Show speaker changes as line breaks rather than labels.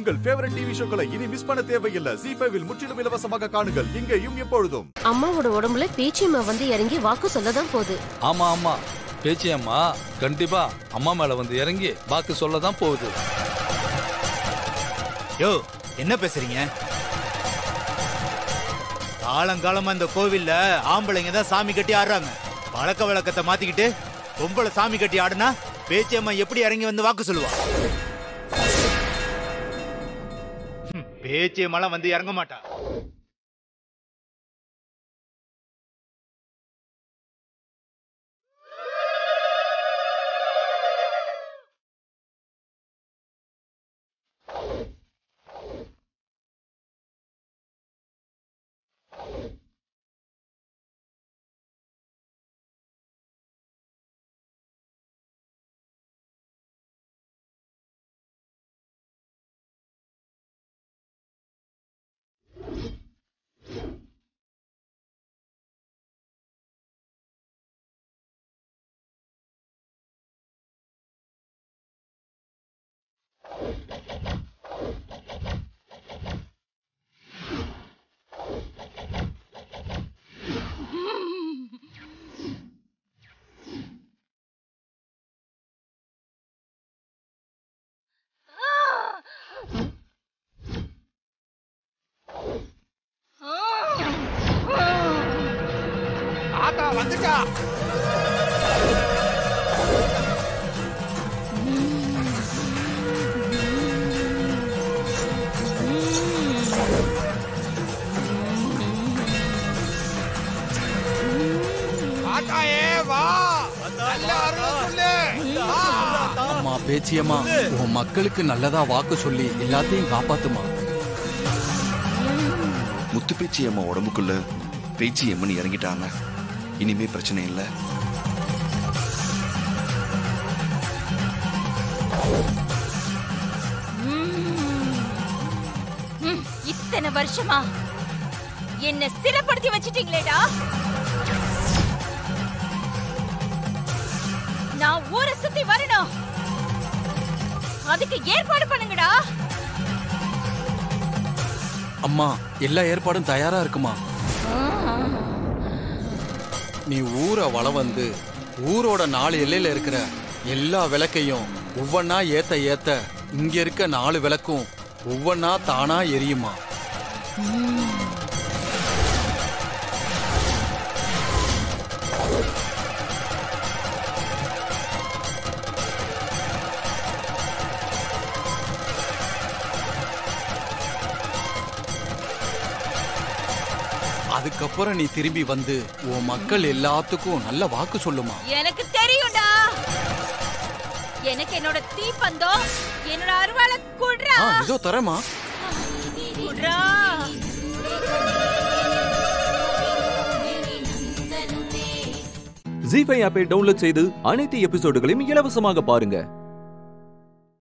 உங்கள் favourite TV ஷோக்களை இனி miss பண்ண தேவையில்லை. Zee5 இல் முற்றிலும் இலவசமாக காணுங்கள். இங்கேயும் எப்பொழுதும்.
அம்மாவோட உடம்புல பேச்சியம்மா வந்து இறங்கி வாக்கு சொல்லதான் போகுது.
ஆமா பேச்சியம்மா கண்டிப்பா அம்மா மேல வந்து இறங்கி வாக்கு சொல்லதான் போகுது.
யோ என்ன பேசுறீங்க? காலங்காலமா இந்த கோவில்ல ஆம்பளைங்க தான் சாமி கட்டி ஆடுறாங்க. பழக்க வழக்கத்தை மாத்திக்கிட்டு பொம்பளை சாமி கட்டி ஆடுனா பேச்சியம்மா எப்படி இறங்கி வந்து வாக்கு சொல்லுவா? பேச்சியம்மாலாம் வந்து இறங்க மாட்டா. வந்துட்டா.
அம்மா பேச்சியம்மா உன் மக்களுக்கு நல்லதா வாக்கு சொல்லி எல்லாத்தையும் காப்பாத்துமா.
முத்து பேச்சியம்மா உடம்புக்குள்ள பேச்சியம்மன் இறங்கிட்டாங்க. இனிமே பிரச்சனை இல்லை.
இத்தனை வருஷமா என்ன சிறைப்படுத்தி வச்சிட்டீங்களேடா. நான் ஊரை சுத்தி வரணும். அதுக்கு ஏற்பாடு பண்ணுங்கடா.
அம்மா எல்லா ஏற்பாடும் தயாரா இருக்குமா. நீ ஊரை வள வந்து ஊரோட 4 எல்லையில இருக்கிற எல்லா விளக்கையும் ஒவ்வொன்னா ஏத்த இங்க இருக்க 4 விளக்கும் ஒவ்வொன்னா தானா எரியுமா. அதுக்கப்புறம் நீ திரும்பி வந்து உன் மக்கள் எல்லாத்துக்கும் நல்ல வாக்கு சொல்லுமா.
எனக்கு தெரியும்டா. எனக்கு என்னோட தீப்பந்தம் என்னோட அருவாளை குடுறா.
இதோ தரமா.
குடுறா.
Zee5 ஆப்பை டவுன்லோட் செய்து அனைத்து எபிசோடுகளையும் இலவசமாக பாருங்க.